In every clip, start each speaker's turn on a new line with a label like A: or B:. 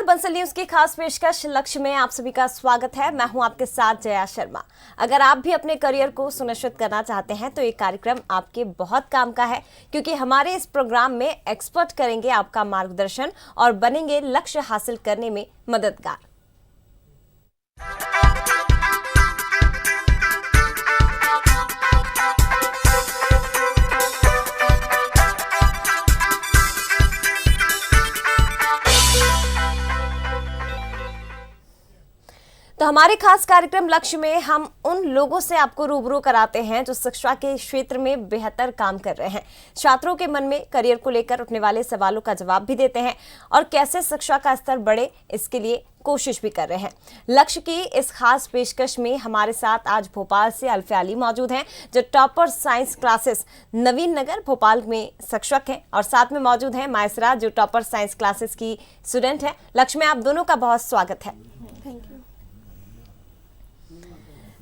A: Bansal news की खास पेशकश लक्ष्य में आप सभी का स्वागत है। मैं हूं आपके साथ जया शर्मा। अगर आप भी अपने करियर को सुनिश्चित करना चाहते हैं तो ये कार्यक्रम आपके बहुत काम का है, क्योंकि हमारे इस प्रोग्राम में एक्सपर्ट करेंगे आपका मार्गदर्शन और बनेंगे लक्ष्य हासिल करने में मददगार। तो हमारे खास कार्यक्रम लक्ष्य में हम उन लोगों से आपको रूबरू कराते हैं जो शिक्षा के क्षेत्र में बेहतर काम कर रहे हैं, छात्रों के मन में करियर को लेकर उठने वाले सवालों का जवाब भी देते हैं और कैसे शिक्षा का स्तर बढ़े इसके लिए कोशिश भी कर रहे हैं। लक्ष्य की इस खास पेशकश में हमारे साथ आज भोपाल से अल्फिया अली मौजूद हैं, जो टॉपर साइंस क्लासेस नवीन नगर भोपाल में शिक्षक हैं, और साथ में मौजूद हैं मायसरा, जो टॉपर साइंस क्लासेस की स्टूडेंट है। लक्ष्य में आप दोनों का बहुत स्वागत है।
B: Thank you.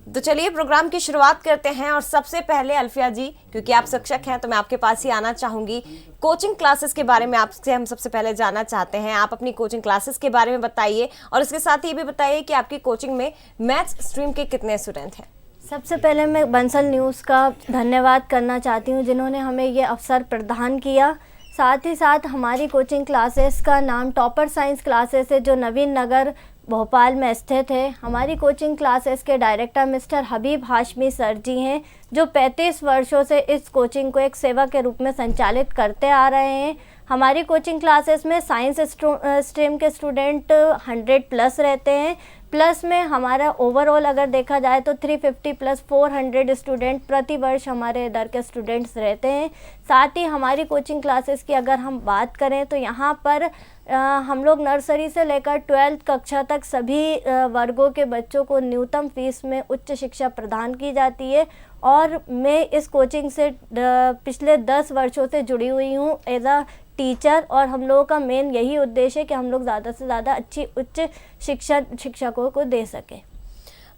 A: तो चलिए प्रोग्राम की शुरुआत करते हैं। और सबसे पहले अल्फिया जी, क्योंकि आप शिक्षक हैं तो मैं आपके पास ही आना चाहूंगी। कोचिंग क्लासेस के बारे में आपसे हम सबसे पहले जानना चाहते हैं। आप अपनी कोचिंग क्लासेस के बारे में बताइए और इसके साथ ही ये भी बताइए कि आपकी कोचिंग में मैथ्स स्ट्रीम के कितने स्टूडेंट हैं।
B: सबसे पहले मैं बंसल न्यूज़ का धन्यवाद करना चाहती हूँ, जिन्होंने हमें ये अवसर प्रदान किया। साथ ही साथ हमारी कोचिंग क्लासेस का नाम टॉपर साइंस क्लासेस है, जो नवीन नगर भोपाल में स्थित है। हमारी कोचिंग क्लासेस के डायरेक्टर मिस्टर हबीब हाशमी सर जी हैं, जो 35 वर्षों से इस कोचिंग को एक सेवा के रूप में संचालित करते आ रहे हैं। हमारी कोचिंग क्लासेस में साइंस स्ट्रीम के स्टूडेंट 100 प्लस रहते हैं। प्लस में हमारा ओवरऑल अगर देखा जाए तो 350 प्लस 400 स्टूडेंट प्रति वर्ष हमारे इधर के स्टूडेंट्स रहते हैं। साथ ही हमारी कोचिंग क्लासेस की अगर हम बात करें तो यहाँ पर हम लोग नर्सरी से लेकर 12th कक्षा तक सभी वर्गों के बच्चों को न्यूनतम फीस में उच्च शिक्षा प्रदान की जाती है। और मैं इस कोचिंग से पिछले 10 वर्षों से जुड़ी हुई हूँ एज अ टीचर, और हम लोगों का मेन यही उद्देश्य है कि हम लोग ज़्यादा से ज़्यादा अच्छी उच्च शिक्षकों को दे सकें।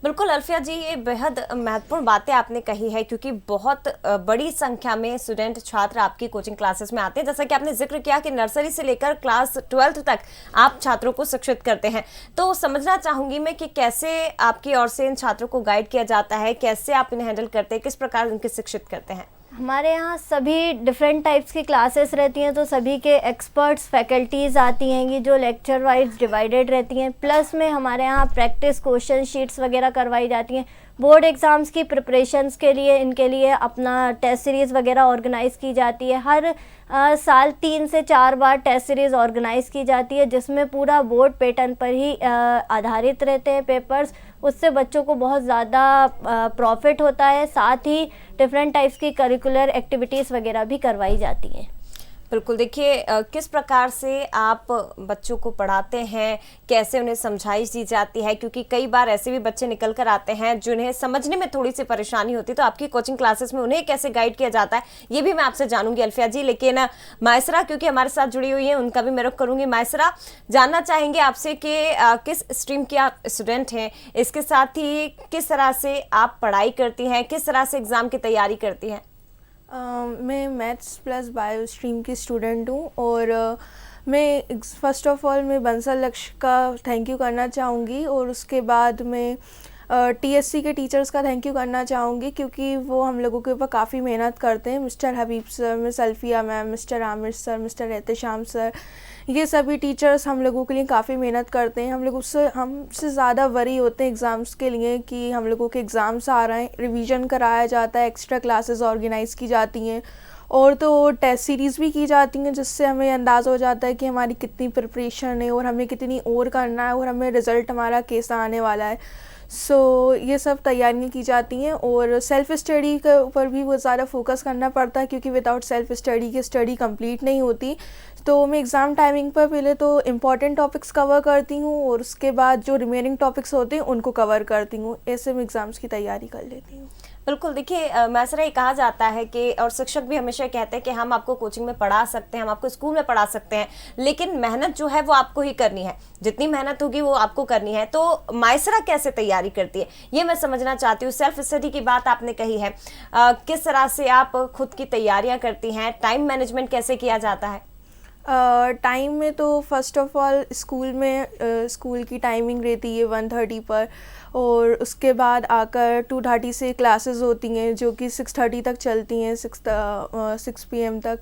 A: बिल्कुल अल्फिया जी, ये बेहद महत्वपूर्ण बातें आपने कही है, क्योंकि बहुत बड़ी संख्या में स्टूडेंट छात्र आपकी कोचिंग क्लासेस में आते हैं। जैसा कि आपने जिक्र किया कि नर्सरी से लेकर क्लास 12th तक आप छात्रों को शिक्षित करते हैं, तो समझना चाहूंगी मैं कि कैसे आपकी ओर से इन छात्रों को गाइड किया जाता है, कैसे आप इन्हें हैंडल करते हैं, किस प्रकार इनके शिक्षित करते हैं।
B: हमारे यहाँ सभी डिफरेंट टाइप्स की क्लासेस रहती हैं, तो सभी के एक्सपर्ट्स फैकल्टीज़ आती हैं कि जो लेक्चर वाइज डिवाइडेड रहती हैं। प्लस में हमारे यहाँ प्रैक्टिस क्वेश्चन शीट्स वगैरह करवाई जाती हैं। बोर्ड एग्ज़ाम्स की प्रिपरेशंस के लिए इनके लिए अपना टेस्ट सीरीज़ वगैरह ऑर्गेनाइज़ की जाती है। हर साल 3 से 4 बार टेस्ट सीरीज़ ऑर्गेनाइज़ की जाती है, जिसमें पूरा बोर्ड पैटर्न पर ही आधारित रहते हैं पेपर्स। उससे बच्चों को बहुत ज़्यादा प्रॉफिट होता है। साथ ही डिफरेंट टाइप्स की करिकुलर एक्टिविटीज़ वगैरह भी करवाई जाती हैं।
A: बिल्कुल, देखिए किस प्रकार से आप बच्चों को पढ़ाते हैं, कैसे उन्हें समझाइश दी जाती है, क्योंकि कई बार ऐसे भी बच्चे निकल कर आते हैं जिन्हें समझने में थोड़ी सी परेशानी होती है, तो आपकी कोचिंग क्लासेस में उन्हें कैसे गाइड किया जाता है ये भी मैं आपसे जानूंगी अल्फिया जी। लेकिन मायसरा क्योंकि हमारे साथ जुड़ी हुई है, उनका भी मैं रुख करूंगी। मायसरा, जानना चाहेंगे आपसे कि किस स्ट्रीम की आप स्टूडेंट हैं, इसके साथ ही किस तरह से आप पढ़ाई करती हैं, किस तरह से एग्ज़ाम की तैयारी करती हैं।
C: मैं मैथ्स प्लस बायो स्ट्रीम की स्टूडेंट हूँ, और मैं फ़र्स्ट ऑफ़ ऑल मैं बंसल लक्ष्य का थैंक यू करना चाहूँगी, और उसके बाद मैं टीएससी के टीचर्स का थैंक यू करना चाहूँगी, क्योंकि वो हम लोगों के ऊपर काफ़ी मेहनत करते हैं। Mister Habib sir, miss Alfiya ma'am, mister Aamir sir, mister Ehtesham sir, ये सभी टीचर्स हम लोगों के लिए काफ़ी मेहनत करते हैं। हम लोग हमसे ज़्यादा वरी होते हैं एग्ज़ाम्स के लिए कि हम लोगों के एग्ज़ाम्स आ रहे हैं। रिवीजन कराया जाता है, एक्स्ट्रा क्लासेस ऑर्गेनाइज़ की जाती हैं, और तो टेस्ट सीरीज़ भी की जाती हैं, जिससे हमें अंदाज़ा हो जाता है कि हमारी कितनी प्रिपरेशन है और हमें कितनी और करना है और हमें रिज़ल्ट हमारा कैसा आने वाला है। ये सब तैयारियाँ की जाती हैं, और सेल्फ़ स्टडी के ऊपर भी बहुत ज़्यादा फोकस करना पड़ता है, क्योंकि विदाउट सेल्फ़ स्टडी की स्टडी कंप्लीट नहीं होती। तो मैं एग्ज़ाम टाइमिंग पर पहले तो इम्पॉर्टेंट टॉपिक्स कवर करती हूँ, और उसके बाद जो रिमेनिंग टॉपिक्स होते हैं उनको कवर करती हूँ। ऐसे मैं एग्ज़ाम्स की तैयारी कर लेती हूँ।
A: बिल्कुल, देखिए मायसरा, ये कहा जाता है कि, और शिक्षक भी हमेशा कहते हैं कि हम आपको कोचिंग में पढ़ा सकते हैं, हम आपको स्कूल में पढ़ा सकते हैं, लेकिन मेहनत जो है वो आपको ही करनी है। जितनी मेहनत होगी वो आपको करनी है। तो मायसरा कैसे तैयारी करती है ये मैं समझना चाहती हूँ। सेल्फ स्टडी की बात आपने कही है, किस तरह से आप खुद की तैयारियां करती हैं, टाइम मैनेजमेंट कैसे किया जाता है?
C: टाइम में तो फर्स्ट ऑफ ऑल स्कूल में स्कूल की टाइमिंग रहती है 1:30 पर, और उसके बाद आकर 2:30 से क्लासेस होती हैं जो कि 6:30 तक चलती हैं, 6 PM तक।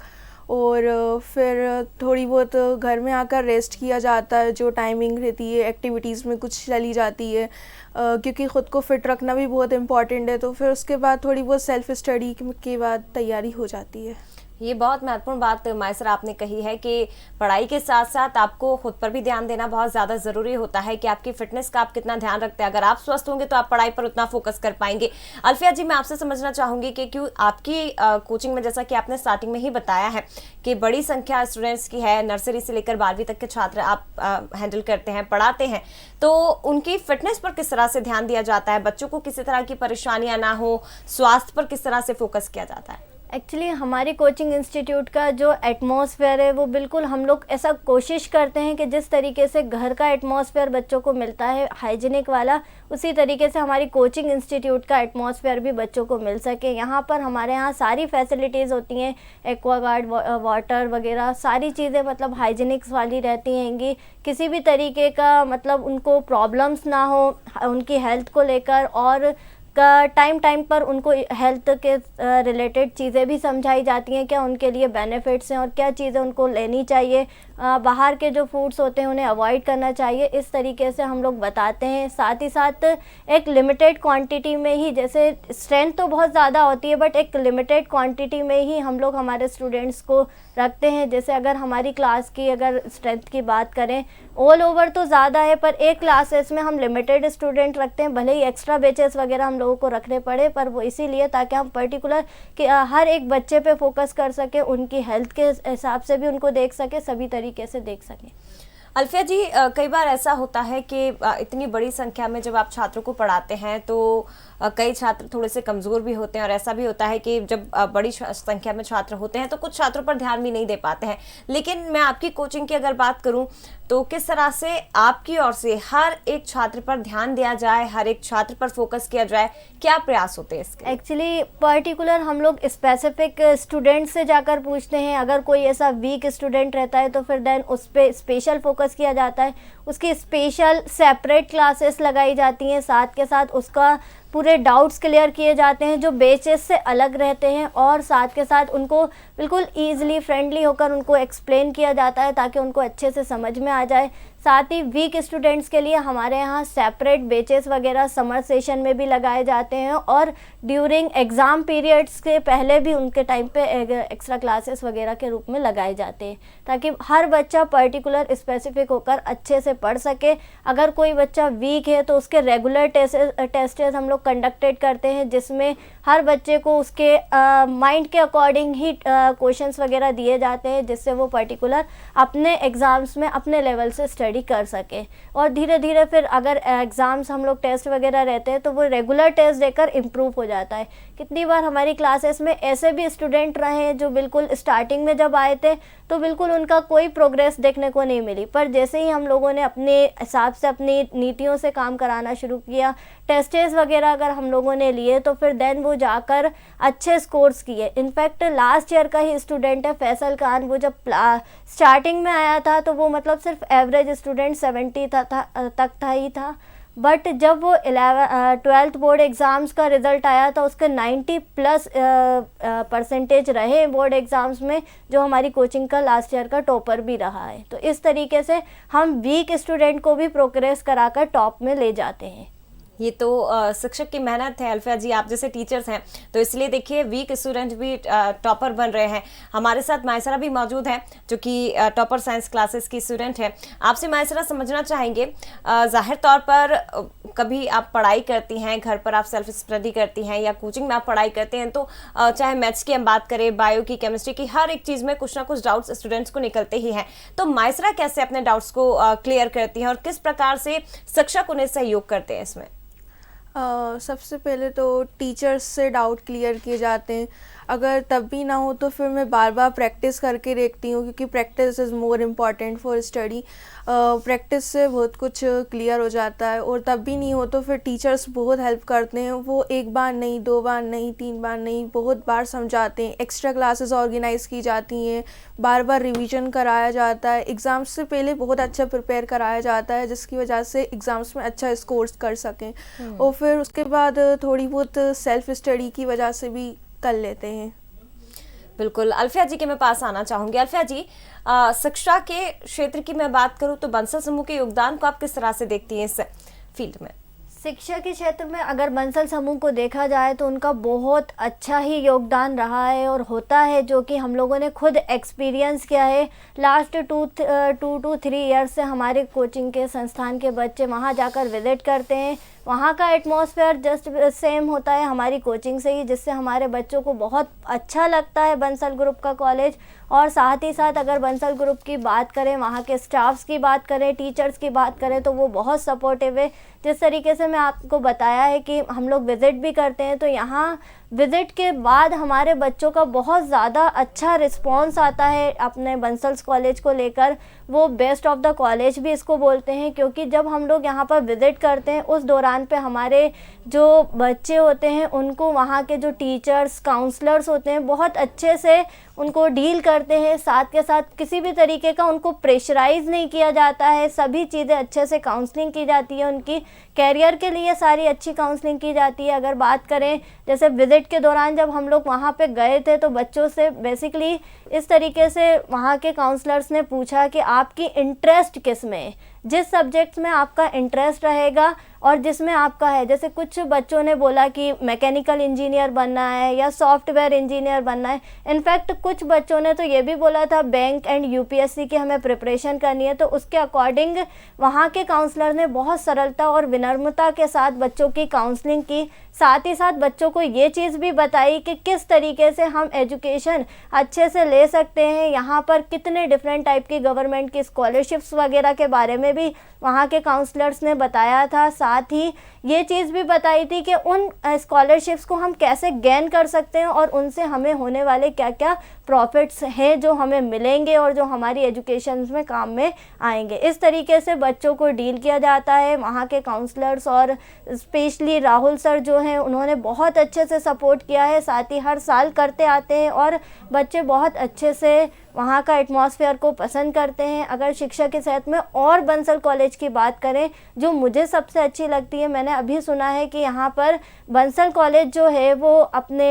C: और फिर थोड़ी बहुत घर में आकर रेस्ट किया जाता है, जो टाइमिंग रहती है एक्टिविटीज़ में कुछ चली जाती है, क्योंकि ख़ुद को फिट रखना भी बहुत इम्पॉर्टेंट है। तो फिर उसके बाद थोड़ी बहुत सेल्फ़ स्टडी के बाद तैयारी हो जाती है।
A: ये बहुत महत्वपूर्ण बात मायसरा आपने कही है कि पढ़ाई के साथ साथ आपको खुद पर भी ध्यान देना बहुत ज़्यादा ज़रूरी होता है कि आपकी फिटनेस का आप कितना ध्यान रखते हैं। अगर आप स्वस्थ होंगे तो आप पढ़ाई पर उतना फोकस कर पाएंगे। अल्फिया जी, मैं आपसे समझना चाहूँगी कि क्यों आपकी कोचिंग में, जैसा कि आपने स्टार्टिंग में ही बताया है कि बड़ी संख्या स्टूडेंट्स की है, नर्सरी से लेकर 12वीं तक के छात्र आप हैंडल करते हैं, पढ़ाते हैं, तो उनकी फिटनेस पर किस तरह से ध्यान दिया जाता है? बच्चों को किसी तरह की परेशानियाँ ना हो, स्वास्थ्य पर किस तरह से फोकस किया जाता है?
B: एक्चुअली हमारी कोचिंग इंस्टीट्यूट का जो एटमॉस्फेयर है वो बिल्कुल हम लोग ऐसा कोशिश करते हैं कि जिस तरीके से घर का एटमॉस्फेयर बच्चों को मिलता है हाइजीनिक वाला, उसी तरीके से हमारी कोचिंग इंस्टीट्यूट का एटमॉस्फेयर भी बच्चों को मिल सके। यहाँ पर हमारे यहाँ सारी फैसिलिटीज़ होती हैं, एक्वागार्ड, वाटर वगैरह सारी चीज़ें मतलब हाइजीनिक्स वाली रहती हैंगी। किसी भी तरीके का मतलब उनको प्रॉब्लम्स ना हो उनकी हेल्थ को लेकर, और का टाइम पर उनको हेल्थ के रिलेटेड चीज़ें भी समझाई जाती हैं, क्या उनके लिए बेनिफिट्स हैं और क्या चीज़ें उनको लेनी चाहिए, बाहर के जो फूड्स होते हैं उन्हें अवॉइड करना चाहिए, इस तरीके से हम लोग बताते हैं। साथ ही साथ एक लिमिटेड क्वांटिटी में ही, जैसे स्ट्रेंथ तो बहुत ज़्यादा होती है बट एक लिमिटेड क्वांटिटी में ही हम लोग हमारे स्टूडेंट्स को रखते हैं। जैसे अगर हमारी क्लास की अगर स्ट्रेंथ की बात करें, ऑल ओवर तो ज़्यादा है पर एक क्लासेस में हम लिमिटेड स्टूडेंट रखते हैं, भले ही एक्स्ट्रा बैचेस वगैरह हम लोगों को रखने पड़े, पर वो इसीलिए ताकि हम पर्टिकुलर कि हर एक बच्चे पे फोकस कर सके, उनकी हेल्थ के हिसाब से भी उनको देख सके, सभी तरीके से देख सकें।
A: अल्फिया जी, कई बार ऐसा होता है कि इतनी बड़ी संख्या में जब आप छात्रों को पढ़ाते हैं तो कई छात्र थोड़े से कमज़ोर भी होते हैं, और ऐसा भी होता है कि जब बड़ी संख्या में छात्र होते हैं तो कुछ छात्रों पर ध्यान भी नहीं दे पाते हैं। लेकिन मैं आपकी कोचिंग की अगर बात करूं तो किस तरह से आपकी ओर से हर एक छात्र पर ध्यान दिया जाए, हर एक छात्र पर फोकस किया जाए, क्या प्रयास होते हैं इसके?
B: एक्चुअली पर्टिकुलर हम लोग स्पेसिफिक स्टूडेंट से जाकर पूछते हैं। अगर कोई ऐसा वीक स्टूडेंट रहता है तो फिर देन उस पर स्पेशल फोकस किया जाता है, उसकी स्पेशल सेपरेट क्लासेस लगाई जाती हैं, साथ के साथ उसका पूरे डाउट्स क्लियर किए जाते हैं जो बेचेस से अलग रहते हैं, और साथ के साथ उनको बिल्कुल ईजिली फ्रेंडली होकर उनको एक्सप्लेन किया जाता है ताकि उनको अच्छे से समझ में आ जाए। साथ ही वीक स्टूडेंट्स के लिए हमारे यहाँ सेपरेट बेचेस वगैरह समर सेशन में भी लगाए जाते हैं, और ड्यूरिंग एग्ज़ाम पीरियड्स के पहले भी उनके टाइम पे एक्स्ट्रा क्लासेस वगैरह के रूप में लगाए जाते हैं, ताकि हर बच्चा पर्टिकुलर स्पेसिफिक होकर अच्छे से पढ़ सके। अगर कोई बच्चा वीक है तो उसके रेगुलर टेस्टेस हम लोग कंडक्टेड करते हैं, जिसमें हर बच्चे को उसके माइंड के अकॉर्डिंग ही क्वेश्चंस वगैरह दिए जाते हैं, जिससे वो पर्टिकुलर अपने एग्ज़ाम्स में अपने लेवल से स्टडी कर सके। और धीरे धीरे फिर अगर एग्ज़ाम्स हम लोग टेस्ट वगैरह रहते हैं तो वो रेगुलर टेस्ट देकर इम्प्रूव हो जाता है। कितनी बार हमारी क्लासेस में ऐसे भी स्टूडेंट रहे हैं जो बिल्कुल स्टार्टिंग में जब आए थे तो बिल्कुल उनका कोई प्रोग्रेस देखने को नहीं मिली, पर जैसे ही हम लोगों ने अपने हिसाब से अपनी नीतियों से काम कराना शुरू किया, टेस्टेस वगैरह अगर हम लोगों ने लिए, तो फिर देन वो जाकर अच्छे स्कोर्स किए। इनफैक्ट लास्ट ईयर का ही स्टूडेंट है फैसल खान, वो जब स्टार्टिंग में आया था तो वो मतलब सिर्फ एवरेज स्टूडेंट 70 तक था, बट जब वो 12th बोर्ड एग्ज़ाम्स का रिज़ल्ट आया था उसके 90+ परसेंटेज रहे बोर्ड एग्ज़ाम्स में, जो हमारी कोचिंग का लास्ट ईयर का टॉपर भी रहा है। तो इस तरीके से हम वीक स्टूडेंट को भी प्रोग्रेस कराकर टॉप में ले जाते हैं।
A: ये तो शिक्षक की मेहनत है अल्फिया जी, आप जैसे टीचर्स हैं तो इसलिए देखिए वीक स्टूडेंट भी टॉपर बन रहे हैं। हमारे साथ मायसरा भी मौजूद है जो कि टॉपर साइंस क्लासेस की स्टूडेंट है। आपसे मायसरा समझना चाहेंगे, जाहिर तौर पर कभी आप पढ़ाई करती हैं, घर पर आप सेल्फ स्टडी करती हैं या कोचिंग में आप पढ़ाई करते हैं, तो चाहे मैथ्स की हम बात करें, बायो की, केमिस्ट्री की, हर एक चीज़ में कुछ ना कुछ डाउट्स स्टूडेंट्स को निकलते ही हैं। तो मायसरा कैसे अपने डाउट्स को क्लियर करती हैं और किस प्रकार से शिक्षक उन्हें सहयोग करते हैं इसमें?
C: सबसे पहले तो टीचर्स से डाउट क्लियर किए जाते हैं। अगर तब भी ना हो तो फिर मैं बार बार प्रैक्टिस करके देखती हूँ, क्योंकि practice is more important for study. Practice से बहुत कुछ क्लियर हो जाता है, और तब भी नहीं हो तो फिर टीचर्स बहुत हेल्प करते हैं। वो एक बार नहीं, 2 बार नहीं, 3 बार नहीं, बहुत बार समझाते हैं। एक्स्ट्रा क्लासेस ऑर्गेनाइज़ की जाती हैं, बार बार रिवीजन कराया जाता है, एग्ज़ाम्स से पहले बहुत अच्छा प्रिपेयर कराया जाता है, जिसकी वजह से एग्ज़ाम्स में अच्छा स्कोर्स कर सकें। और फिर उसके बाद थोड़ी बहुत सेल्फ स्टडी की वजह से भी कर लेते हैं।
A: बिल्कुल। अल्फिया जी के मैं पास आना चाहूंगी। अल्फिया जी, शिक्षा के क्षेत्र की मैं बात करूं तो बंसल समूह के योगदान को आप किस तरह से देखती हैं इस फील्ड में?
B: शिक्षा के क्षेत्र में अगर बंसल समूह को देखा जाए तो उनका बहुत अच्छा ही योगदान रहा है और होता है, जो कि हम लोगों ने खुद एक्सपीरियंस किया है। लास्ट 2 to 3 ईयर्स से हमारे कोचिंग के संस्थान के बच्चे वहाँ जाकर विजिट करते हैं। वहाँ का एटमॉस्फेयर जस्ट सेम होता है हमारी कोचिंग से ही, जिससे हमारे बच्चों को बहुत अच्छा लगता है बंसल ग्रुप का कॉलेज। और साथ ही साथ अगर बंसल ग्रुप की बात करें, वहाँ के स्टाफ्स की बात करें, टीचर्स की बात करें, तो वो बहुत सपोर्टिव है। जिस तरीके से मैं आपको बताया है कि हम लोग विज़िट भी करते हैं, तो यहाँ विज़िट के बाद हमारे बच्चों का बहुत ज़्यादा अच्छा रिस्पॉन्स आता है अपने बंसल्स कॉलेज को लेकर। वो बेस्ट ऑफ द कॉलेज भी इसको बोलते हैं, क्योंकि जब हम लोग यहाँ पर विज़िट करते हैं उस दौरान पे हमारे जो बच्चे होते हैं उनको वहाँ के जो टीचर्स, काउंसलर्स होते हैं, बहुत अच्छे से उनको डील करते हैं। साथ के साथ किसी भी तरीके का उनको प्रेशराइज़ नहीं किया जाता है, सभी चीज़ें अच्छे से काउंसलिंग की जाती है, उनकी कैरियर के लिए सारी अच्छी काउंसलिंग की जाती है। अगर बात करें जैसे विज़िट के दौरान जब हम लोग वहाँ पे गए थे तो बच्चों से बेसिकली इस तरीके से वहाँ के काउंसलर्स ने पूछा कि आपकी इंटरेस्ट किस में है, जिस सब्जेक्ट्स में आपका इंटरेस्ट रहेगा और जिसमें आपका है। जैसे कुछ बच्चों ने बोला कि मैकेनिकल इंजीनियर बनना है या सॉफ्टवेयर इंजीनियर बनना है। इनफैक्ट कुछ बच्चों ने तो ये भी बोला था बैंक एंड यूपीएससी की हमें प्रिपरेशन करनी है। तो उसके अकॉर्डिंग वहाँ के काउंसलर ने बहुत सरलता और विनम्रता के साथ बच्चों की काउंसलिंग की। साथ ही साथ बच्चों को ये चीज़ भी बताई कि किस तरीके से हम एजुकेशन अच्छे से ले सकते हैं। यहाँ पर कितने डिफरेंट टाइप की गवर्नमेंट की स्कॉलरशिप्स वगैरह के बारे में भी वहाँ के काउंसलर्स ने बताया था। साथ ही ये चीज़ भी बताई थी कि उन स्कॉलरशिप्स को हम कैसे गेन कर सकते हैं और उनसे हमें होने वाले क्या क्या प्रॉफिट्स हैं जो हमें मिलेंगे और जो हमारी एजुकेशन में काम में आएंगे। इस तरीके से बच्चों को डील किया जाता है। वहाँ के काउंसलर्स और स्पेशली राहुल सर जो हैं उन्होंने बहुत अच्छे से सपोर्ट किया है। साथ ही हर साल करते आते हैं और बच्चे बहुत अच्छे से वहाँ का एटमॉस्फेयर को पसंद करते हैं। अगर शिक्षा के क्षेत्र में और बंसल कॉलेज की बात करें जो मुझे सबसे अच्छी लगती है, मैंने अभी सुना है कि यहाँ पर बंसल कॉलेज जो है वो अपने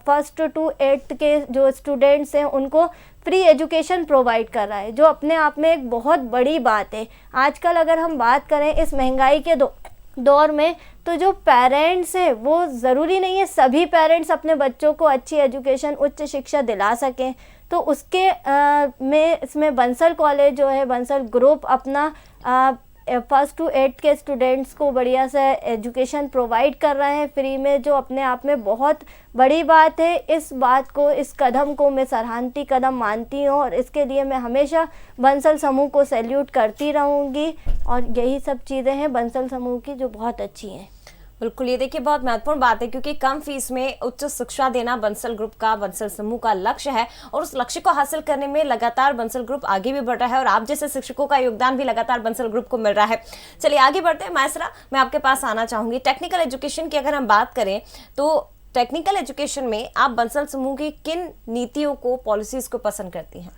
B: 1st to 8th के जो स्टूडेंट्स हैं उनको फ्री एजुकेशन प्रोवाइड कर रहा है, जो अपने आप में एक बहुत बड़ी बात है। आजकल अगर हम बात करें इस महंगाई के दौर में, तो जो पेरेंट्स हैं वो ज़रूरी नहीं है सभी पेरेंट्स अपने बच्चों को अच्छी एजुकेशन, उच्च शिक्षा दिला सकें। तो उसके में इसमें बंसल कॉलेज जो है, बंसल ग्रुप अपना 1st to 8th के स्टूडेंट्स को बढ़िया से एजुकेशन प्रोवाइड कर रहे हैं फ्री में, जो अपने आप में बहुत बड़ी बात है। इस बात को, इस कदम को मैं सराहनीय कदम मानती हूँ और इसके लिए मैं हमेशा बंसल समूह को सैल्यूट करती रहूँगी। और यही सब चीज़ें हैं बंसल समूह की जो बहुत अच्छी हैं।
A: बिल्कुल, ये देखिए बहुत महत्वपूर्ण बात है, क्योंकि कम फीस में उच्च शिक्षा देना बंसल ग्रुप का, बंसल समूह का लक्ष्य है और उस लक्ष्य को हासिल करने में लगातार बंसल ग्रुप आगे भी बढ़ रहा है और आप जैसे शिक्षकों का योगदान भी लगातार बंसल ग्रुप को मिल रहा है। चलिए आगे बढ़ते हैं। मायसरा, मैं आपके पास आना चाहूंगी। टेक्निकल एजुकेशन की अगर हम बात करें तो टेक्निकल एजुकेशन में आप बंसल समूह की किन नीतियों को, पॉलिसीज को पसंद करती हैं?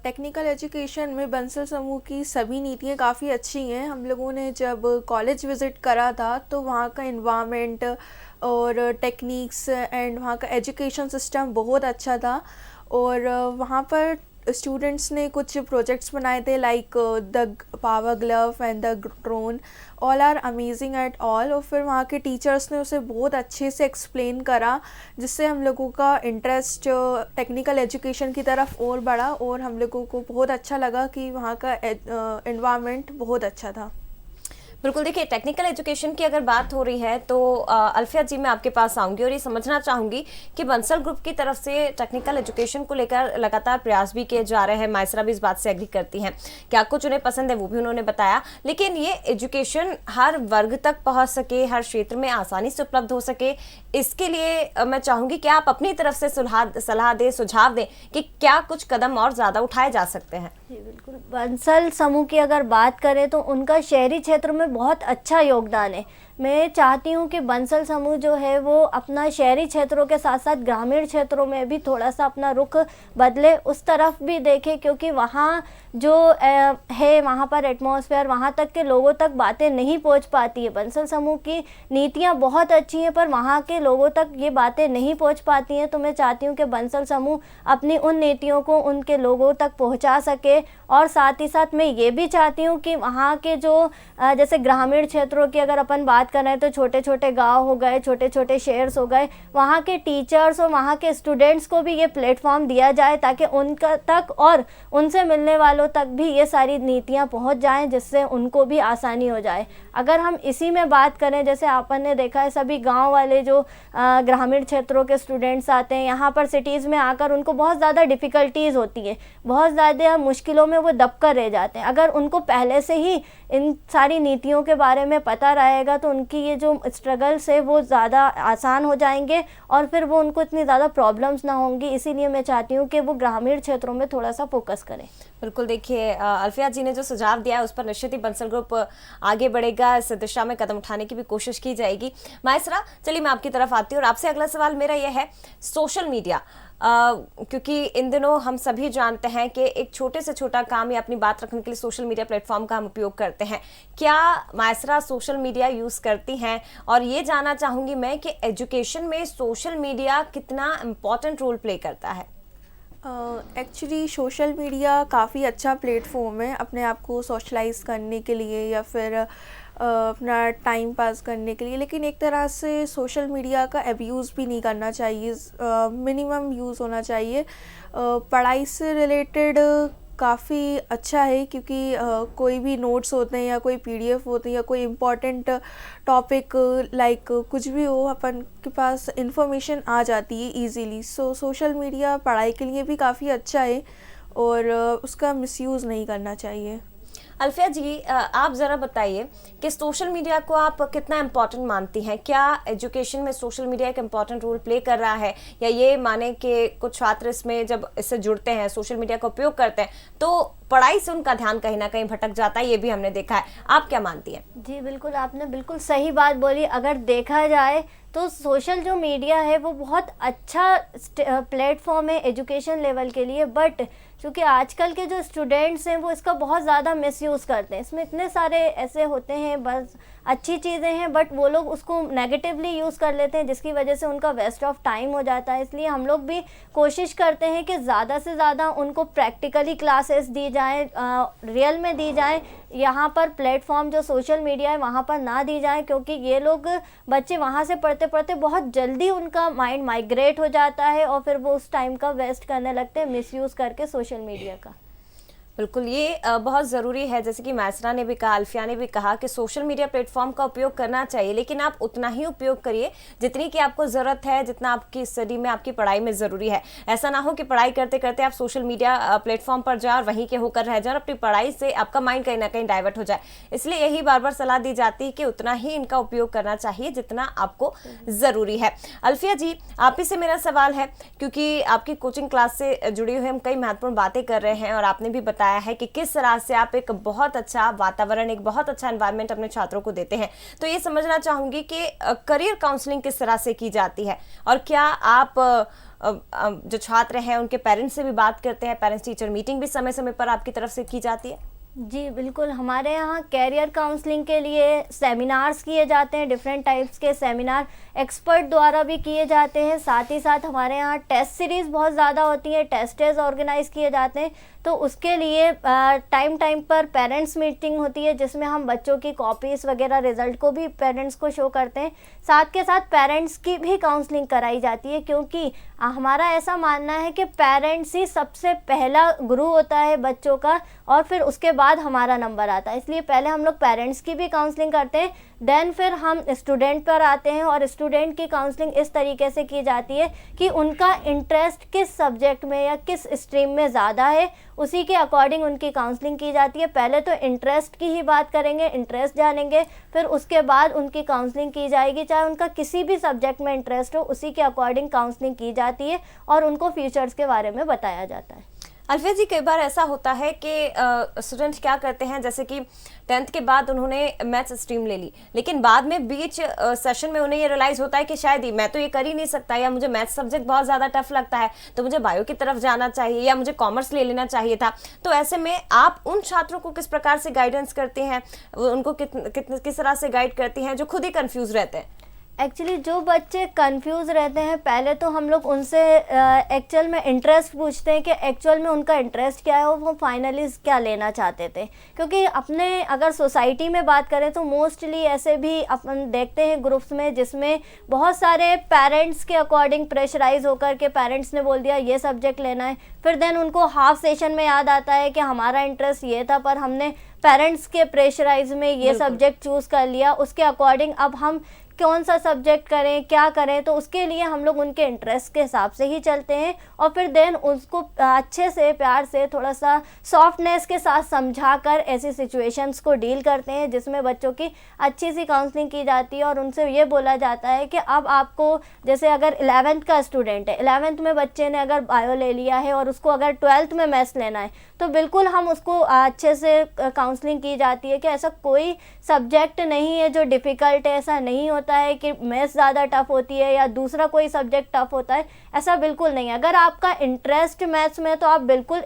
C: टेक्निकल एजुकेशन में बंसल समूह की सभी नीतियाँ काफ़ी अच्छी हैं। हम लोगों ने जब कॉलेज विज़िट करा था तो वहाँ का एनवायरनमेंट और टेक्निक्स एंड वहाँ का एजुकेशन सिस्टम बहुत अच्छा था। और वहाँ पर स्टूडेंट्स ने कुछ प्रोजेक्ट्स बनाए थे like the power glove and the drone, all are amazing at all. और फिर वहाँ के टीचर्स ने उसे बहुत अच्छे से एक्सप्लेन करा, जिससे हम लोगों का इंटरेस्ट टेक्निकल एजुकेशन की तरफ और बढ़ा और हम लोगों को बहुत अच्छा लगा कि वहाँ का एनवायरनमेंट बहुत अच्छा था।
A: बिल्कुल, देखिए टेक्निकल एजुकेशन की अगर बात हो रही है तो अल्फिया जी मैं आपके पास आऊंगी और ये समझना चाहूंगी कि बंसल ग्रुप की तरफ से टेक्निकल एजुकेशन को लेकर लगातार प्रयास भी किए जा रहे हैं। मायसरा भी इस बात से एग्री करती हैं कि आपको जो उन्हें पसंद है वो भी उन्होंने बताया, लेकिन ये एजुकेशन हर वर्ग तक पहुंच सके, हर क्षेत्र में आसानी से उपलब्ध हो सके, इसके लिए मैं चाहूंगी कि आप अपनी तरफ से सलाह दें, सुझाव दें कि क्या कुछ कदम और ज्यादा उठाए जा सकते हैं।
B: जी बिल्कुल, बंसल समूह की अगर बात करें तो उनका शहरी क्षेत्र में बहुत अच्छा योगदान है। मैं चाहती हूँ कि बंसल समूह जो है वो अपना शहरी क्षेत्रों के साथ साथ ग्रामीण क्षेत्रों में भी थोड़ा सा अपना रुख बदले, उस तरफ भी देखे, क्योंकि वहाँ जो है वहाँ पर एटमॉस्फेयर, वहाँ तक के लोगों तक बातें नहीं पहुँच पाती है। बंसल समूह की नीतियाँ बहुत अच्छी हैं पर वहाँ के लोगों तक ये बातें नहीं पहुँच पाती हैं। तो मैं चाहती हूँ कि बंसल समूह अपनी उन नीतियों को उनके लोगों तक पहुँचा सके, और साथ ही साथ मैं ये भी चाहती हूँ कि वहाँ के जो जैसे ग्रामीण क्षेत्रों की अगर अपन बात कर रहे हैं तो छोटे छोटे गांव हो गए, छोटे छोटे शहर्स हो गए, वहाँ के टीचर्स और वहाँ के स्टूडेंट्स को भी ये प्लेटफॉर्म दिया जाए ताकि उनका तक और उनसे मिलने वालों तक भी ये सारी नीतियाँ पहुँच जाएं, जिससे उनको भी आसानी हो जाए। अगर हम इसी में बात करें, जैसे आपन ने देखा है सभी गाँव वाले जो ग्रामीण क्षेत्रों के स्टूडेंट्स आते हैं यहाँ पर सिटीज़ में आकर, उनको बहुत ज़्यादा डिफ़िकल्टीज़ होती है, बहुत ज़्यादा मुश्किलों में वो दब कर रह जाते हैं। अगर उनको पहले से ही इन सारी नीतियों के बारे में पता रहेगा तो उनकी ये जो स्ट्रगल्स है वो ज़्यादा आसान हो जाएंगे और फिर वो उनको इतनी ज़्यादा प्रॉब्लम्स ना होंगी। इसीलिए मैं चाहती हूँ कि वो ग्रामीण क्षेत्रों में थोड़ा सा फोकस करें।
A: बिल्कुल, देखिए अल्फिया जी ने जो सुझाव दिया है उस पर निश्चित ही बंसल ग्रुप आगे बढ़ेगा, इस दिशा में कदम उठाने की भी कोशिश की जाएगी। मायसरा, चलिए मैं आपकी तरफ आती हूँ और आपसे अगला सवाल मेरा यह है, सोशल मीडिया, क्योंकि इन दिनों हम सभी जानते हैं कि एक छोटे से छोटा काम या अपनी बात रखने के लिए सोशल मीडिया प्लेटफॉर्म का हम उपयोग करते हैं। क्या मायसरा सोशल मीडिया यूज़ करती हैं? और ये जानना चाहूँगी मैं कि एजुकेशन में सोशल मीडिया कितना इम्पॉर्टेंट रोल प्ले करता है?
C: एक्चुअली सोशल मीडिया काफ़ी अच्छा प्लेटफॉर्म है अपने आप को सोशलाइज करने के लिए या फिर अपना टाइम पास करने के लिए, लेकिन एक तरह से सोशल मीडिया का अब्यूज़ भी नहीं करना चाहिए, मिनिमम यूज़ होना चाहिए। पढ़ाई से रिलेटेड काफ़ी अच्छा है क्योंकि कोई भी नोट्स होते हैं या कोई पीडीएफ होते हैं या कोई इम्पॉर्टेंट टॉपिक लाइक कुछ भी हो, अपन के पास इंफॉर्मेशन आ जाती है इजीली। सोशल मीडिया पढ़ाई के लिए भी काफ़ी अच्छा है और उसका मिसयूज़ नहीं करना चाहिए।
A: अल्फिया जी, आप ज़रा बताइए कि सोशल मीडिया को आप कितना इम्पोर्टेंट मानती हैं? क्या एजुकेशन में सोशल मीडिया एक इम्पॉर्टेंट रोल प्ले कर रहा है, या ये माने कि कुछ छात्र इसमें जब इससे जुड़ते हैं, सोशल मीडिया का उपयोग करते हैं, तो पढ़ाई से उनका ध्यान कहीं ना कहीं भटक जाता है? ये भी हमने देखा है। आप क्या मानती हैं?
B: जी बिल्कुल, आपने बिल्कुल सही बात बोली। अगर देखा जाए तो सोशल जो मीडिया है वो बहुत अच्छा प्लेटफॉर्म है एजुकेशन लेवल के लिए, बट क्योंकि आजकल के जो स्टूडेंट्स हैं वो इसका बहुत ज़्यादा मिसयूज़ करते हैं। इसमें इतने सारे ऐसे होते हैं, बस अच्छी चीज़ें हैं बट वो लोग उसको नेगेटिवली यूज़ कर लेते हैं, जिसकी वजह से उनका वेस्ट ऑफ टाइम हो जाता है। इसलिए हम लोग भी कोशिश करते हैं कि ज़्यादा से ज़्यादा उनको प्रैक्टिकली क्लासेस दी जाएँ, रियल में दी जाएँ। यहाँ पर प्लेटफॉर्म जो सोशल मीडिया है वहाँ पर ना दी जाए, क्योंकि ये लोग बच्चे वहाँ से पढ़ते पढ़ते बहुत जल्दी उनका माइंड माइग्रेट हो जाता है और फिर वो उस टाइम का वेस्ट करने लगते हैं मिसयूज़ करके सोशल मीडिया का।
A: बिल्कुल, ये बहुत ज़रूरी है। जैसे कि मायसरा ने भी कहा, अल्फिया ने भी कहा कि सोशल मीडिया प्लेटफॉर्म का उपयोग करना चाहिए, लेकिन आप उतना ही उपयोग करिए जितनी कि आपको ज़रूरत है, जितना आपकी स्टडी में, आपकी पढ़ाई में ज़रूरी है। ऐसा ना हो कि पढ़ाई करते करते आप सोशल मीडिया प्लेटफॉर्म पर जाए और वहीं के होकर रह जाए और अपनी पढ़ाई से आपका माइंड कहीं ना कहीं डाइवर्ट हो जाए। इसलिए यही बार बार सलाह दी जाती है कि उतना ही इनका उपयोग करना चाहिए जितना आपको ज़रूरी है। अल्फिया जी, आप ही से मेरा सवाल है, क्योंकि आपकी कोचिंग क्लास से जुड़ी हुई हम कई महत्वपूर्ण बातें कर रहे हैं और आपने भी बताया है कि किस तरह से आप एक बहुत अच्छा वातावरण, एक बहुत अच्छा एनवायरनमेंट अपने छात्रों को देते हैं। तो ये समझना चाहूंगी कि करियर काउंसलिंग किस तरह से की जाती है, और क्या आप जो छात्र हैं उनके पेरेंट्स से भी बात करते हैं? पेरेंट्स टीचर मीटिंग भी समय समय पर आपकी तरफ से की जाती है?
B: जी बिल्कुल, हमारे यहाँ कैरियर काउंसलिंग के लिए सेमिनार्स किए जाते हैं, डिफरेंट टाइप्स के सेमिनार एक्सपर्ट द्वारा भी किए जाते हैं। साथ ही साथ हमारे यहाँ टेस्ट सीरीज़ बहुत ज़्यादा होती है, टेस्ट ऑर्गेनाइज किए जाते हैं। तो उसके लिए टाइम पर पेरेंट्स मीटिंग होती है, जिसमें हम बच्चों की कॉपीज़ वगैरह रिज़ल्ट को भी पेरेंट्स को शो करते हैं। साथ के साथ पेरेंट्स की भी काउंसलिंग कराई जाती है, क्योंकि हमारा ऐसा मानना है कि पेरेंट्स ही सबसे पहला गुरु होता है बच्चों का, और फिर उसके बाद हमारा नंबर आता है। इसलिए पहले हम लोग पेरेंट्स की भी काउंसलिंग करते हैं, देन फिर हम स्टूडेंट पर आते हैं और स्टूडेंट की काउंसलिंग इस तरीके से की जाती है कि उनका इंटरेस्ट किस सब्जेक्ट में या किस स्ट्रीम में ज़्यादा है, उसी के अकॉर्डिंग उनकी काउंसलिंग की जाती है। पहले तो इंटरेस्ट की ही बात करेंगे, इंटरेस्ट जानेंगे, फिर उसके बाद उनकी काउंसलिंग की जाएगी। चाहे उनका किसी भी सब्जेक्ट में इंटरेस्ट हो, उसी के अकॉर्डिंग काउंसलिंग की जाती है और उनको फ्यूचर्स के बारे में बताया जाता है।
A: अल्फिया जी, कई बार ऐसा होता है कि स्टूडेंट क्या करते हैं, जैसे कि 10th के बाद उन्होंने मैथ्स स्ट्रीम ले ली, लेकिन बाद में बीच सेशन में उन्हें ये रियलाइज होता है कि शायद मैं तो ये कर ही नहीं सकता, या मुझे मैथ्स सब्जेक्ट बहुत ज़्यादा टफ लगता है, तो मुझे बायो की तरफ जाना चाहिए, या मुझे कॉमर्स ले लेना चाहिए था। तो ऐसे में आप उन छात्रों को किस प्रकार से गाइडेंस करते हैं, उनको किस तरह से गाइड करती हैं जो खुद ही कन्फ्यूज़ रहते हैं?
B: एक्चुअली जो बच्चे कंफ्यूज रहते हैं, पहले तो हम लोग उनसे एक्चुअल में इंटरेस्ट पूछते हैं कि एक्चुअल में उनका इंटरेस्ट क्या है और वो फाइनली क्या लेना चाहते थे। क्योंकि अपने अगर सोसाइटी में बात करें तो मोस्टली ऐसे भी अपन देखते हैं ग्रुप्स में, जिसमें बहुत सारे पेरेंट्स के अकॉर्डिंग प्रेशराइज होकर के पेरेंट्स ने बोल दिया ये सब्जेक्ट लेना है, फिर देन उनको हाफ सेशन में याद आता है कि हमारा इंटरेस्ट ये था पर हमने पेरेंट्स के प्रेशराइज में ये सब्जेक्ट चूज़ कर लिया, उसके अकॉर्डिंग अब हम कौन सा सब्जेक्ट करें, क्या करें। तो उसके लिए हम लोग उनके इंटरेस्ट के हिसाब से ही चलते हैं और फिर देन उसको अच्छे से प्यार से थोड़ा सा सॉफ्टनेस के साथ समझाकर ऐसी सिचुएशंस को डील करते हैं, जिसमें बच्चों की अच्छी सी काउंसलिंग की जाती है और उनसे ये बोला जाता है कि अब आपको, जैसे अगर 11th का स्टूडेंट है, 11th में बच्चे ने अगर बायो ले लिया है और उसको अगर 12th में मैथ्स लेना है, तो बिल्कुल हम उसको अच्छे से काउंसलिंग की जाती है कि ऐसा कोई सब्जेक्ट नहीं है जो डिफ़िकल्ट है, ऐसा नहीं होता है कि मैथ्स ज़्यादा टफ होती है या दूसरा कोई सब्जेक्ट टफ होता है, ऐसा बिल्कुल नहीं है। अगर आपका इंटरेस्ट मैथ्स में तो आप बिल्कुल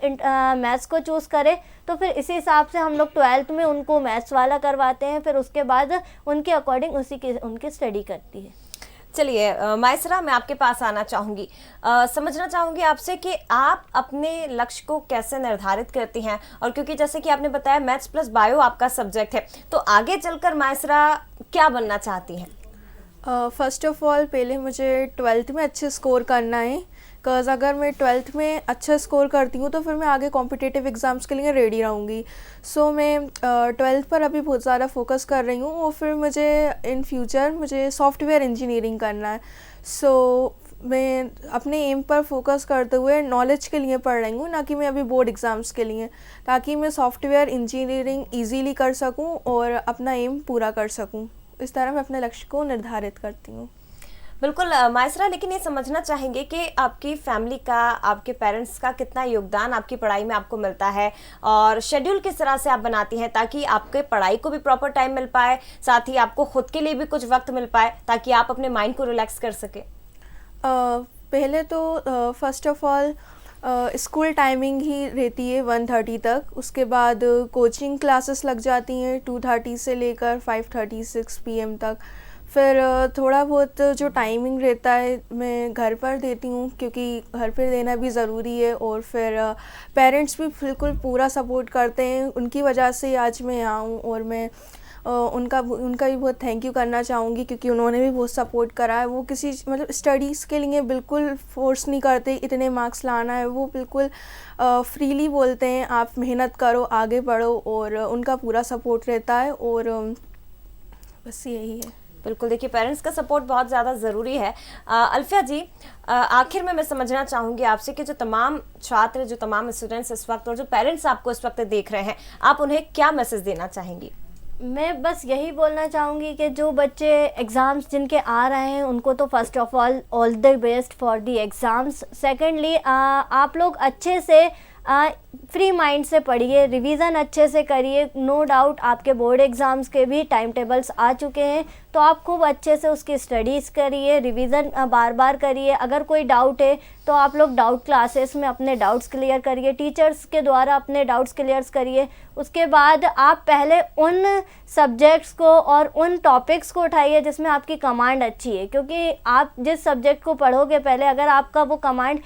B: मैथ्स को चूज़ करें। तो फिर इसी हिसाब से हम लोग 12th में उनको मैथ्स वाला करवाते हैं, फिर उसके बाद उनके अकॉर्डिंग उनकी स्टडी करती है।
A: चलिए मायसरा, मैं आपके पास आना चाहूँगी, समझना चाहूँगी आपसे कि आप अपने लक्ष्य को कैसे निर्धारित करती हैं, और क्योंकि जैसे कि आपने बताया मैथ्स प्लस बायो आपका सब्जेक्ट है, तो आगे चलकर मायसरा क्या बनना चाहती हैं?
C: फ़र्स्ट ऑफ़ ऑल पहले मुझे 12th में अच्छे स्कोर करना है, बिकॉज़ अगर मैं 12th में अच्छा स्कोर करती हूँ तो फिर मैं आगे कॉम्पिटिटिव एग्ज़ाम्स के लिए रेडी रहूँगी। सो मैं 12th पर अभी बहुत ज़्यादा फोकस कर रही हूँ और फिर मुझे इन फ्यूचर मुझे सॉफ्टवेयर इंजीनियरिंग करना है। सो मैं अपने एम पर फोकस करते हुए नॉलेज के लिए पढ़ रही हूँ, ना कि मैं अभी बोर्ड एग्ज़ाम्स के लिए, ताकि मैं सॉफ्टवेयर इंजीनियरिंग ईज़िली कर सकूँ और अपना एम पूरा कर सकूँ। इस तरह मैं अपने लक्ष्य को निर्धारित करती हूँ।
A: बिल्कुल मायसरा, लेकिन ये समझना चाहेंगे कि आपकी फैमिली का, आपके पेरेंट्स का कितना योगदान आपकी पढ़ाई में आपको मिलता है, और शेड्यूल किस तरह से आप बनाती हैं ताकि आपके पढ़ाई को भी प्रॉपर टाइम मिल पाए, साथ ही आपको खुद के लिए भी कुछ वक्त मिल पाए ताकि आप अपने माइंड को रिलैक्स कर सके?
C: पहले तो first of all school timing ही रहती है 1:30 तक, उसके बाद कोचिंग क्लासेस लग जाती हैं 2:30 से लेकर 5:30 6 PM तक। फिर थोड़ा बहुत जो टाइमिंग रहता है मैं घर पर देती हूँ, क्योंकि घर पर देना भी ज़रूरी है। और फिर पेरेंट्स भी बिल्कुल पूरा सपोर्ट करते हैं, उनकी वजह से आज मैं यहाँ हूँ, और मैं उनका भी बहुत थैंक यू करना चाहूँगी, क्योंकि उन्होंने भी बहुत सपोर्ट करा है। वो किसी मतलब स्टडीज़ के लिए बिल्कुल फोर्स नहीं करते इतने मार्क्स लाना है, वो बिल्कुल फ्रीली बोलते हैं आप मेहनत करो, आगे बढ़ो, और उनका पूरा सपोर्ट रहता है। और बस यही है।
A: बिल्कुल, देखिए पेरेंट्स का सपोर्ट बहुत ज़्यादा ज़रूरी है। अल्फिया जी, आखिर में मैं समझना चाहूँगी आपसे कि जो तमाम छात्र, जो तमाम स्टूडेंट्स इस वक्त, और जो पेरेंट्स आपको इस वक्त देख रहे हैं, आप उन्हें क्या मैसेज देना चाहेंगी?
B: मैं बस यही बोलना चाहूँगी कि जो बच्चे एग्ज़ाम्स जिनके आ रहे हैं उनको तो first of all the best for the exams. Secondly आप लोग अच्छे से फ्री माइंड से पढ़िए, रिवीज़न अच्छे से करिए। नो डाउट आपके बोर्ड एग्ज़ाम्स के भी टाइम टेबल्स आ चुके हैं, तो आप खूब अच्छे से उसकी स्टडीज़ करिए, रिवीज़न बार बार करिए। अगर कोई डाउट है तो आप लोग डाउट क्लासेस में अपने डाउट्स क्लियर करिए, टीचर्स के द्वारा अपने डाउट्स क्लियर करिए। उसके बाद आप पहले उन सब्जेक्ट्स को और उन टॉपिक्स को उठाइए जिसमें आपकी कमांड अच्छी है, क्योंकि आप जिस सब्जेक्ट को पढ़ोगे पहले, अगर आपका वो कमांड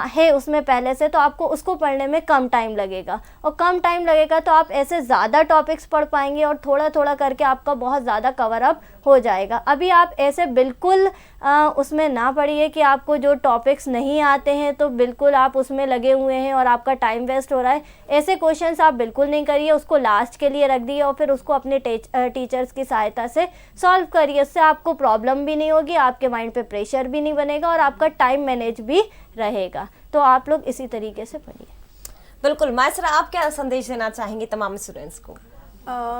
B: है उसमें पहले से, तो आपको उसको पढ़ने में कम टाइम लगेगा, और कम टाइम लगेगा तो आप ऐसे ज़्यादा टॉपिक्स पढ़ पाएंगे और थोड़ा थोड़ा करके आपका बहुत ज़्यादा कवर अप हो जाएगा। अभी आप ऐसे बिल्कुल उसमें ना पढ़िए कि आपको जो टॉपिक्स नहीं आते हैं तो बिल्कुल आप उसमें लगे हुए हैं और आपका टाइम वेस्ट हो रहा है, ऐसे क्वेश्चंस आप बिल्कुल नहीं करिए, उसको लास्ट के लिए रख दिए और फिर उसको अपने टीचर्स की सहायता से सॉल्व करिए। इससे आपको प्रॉब्लम भी नहीं होगी, आपके माइंड पे प्रेशर भी नहीं बनेगा और आपका टाइम मैनेज भी रहेगा। तो आप लोग इसी तरीके से पढ़िए।
A: बिल्कुल। मायसरा, आप क्या संदेश देना चाहेंगे तमाम स्टूडेंट्स को?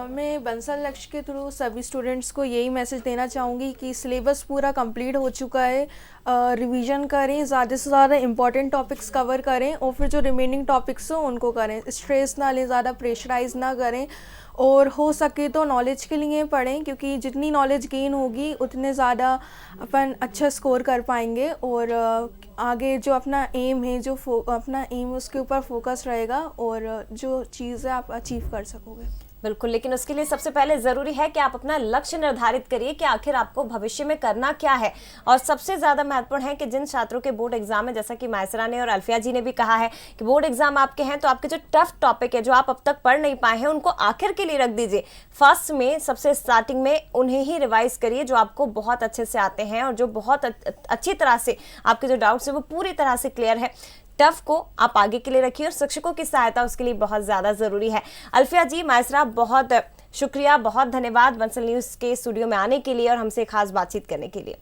C: मैं बंसल लक्ष्य के थ्रू सभी स्टूडेंट्स को यही मैसेज देना चाहूँगी कि सिलेबस पूरा कंप्लीट हो चुका है, रिवीजन करें, ज़्यादा से ज़्यादा इंपॉर्टेंट टॉपिक्स कवर करें और फिर जो रिमेनिंग टॉपिक्स हो उनको करें। स्ट्रेस ना लें, ज़्यादा प्रेशराइज ना करें और हो सके तो नॉलेज के लिए पढ़ें, क्योंकि जितनी नॉलेज गेन होगी उतने ज़्यादा अपन अच्छा स्कोर कर पाएंगे और आगे जो अपना एम है, अपना एम उसके ऊपर फोकस रहेगा और जो चीज़ है आप अचीव कर सकोगे।
A: बिल्कुल, लेकिन उसके लिए सबसे पहले ज़रूरी है कि आप अपना लक्ष्य निर्धारित करिए कि आखिर आपको भविष्य में करना क्या है। और सबसे ज़्यादा महत्वपूर्ण है कि जिन छात्रों के बोर्ड एग्जाम है, जैसा कि मायसरा ने और अल्फिया जी ने भी कहा है कि बोर्ड एग्जाम आपके हैं, तो आपके जो टफ टॉपिक है, जो आप अब तक पढ़ नहीं पाए हैं, उनको आखिर के लिए रख दीजिए। फर्स्ट में, सबसे स्टार्टिंग में उन्हें ही रिवाइज करिए जो आपको बहुत अच्छे से आते हैं और जो बहुत अच्छी तरह से आपके जो डाउट्स है वो पूरी तरह से क्लियर है। टफ को आप आगे के लिए रखिए और शिक्षकों की सहायता उसके लिए बहुत ज़्यादा ज़रूरी है। अल्फिया जी, मायसरा, बहुत शुक्रिया, बहुत धन्यवाद बंसल न्यूज़ के स्टूडियो में आने के लिए और हमसे खास बातचीत करने के लिए।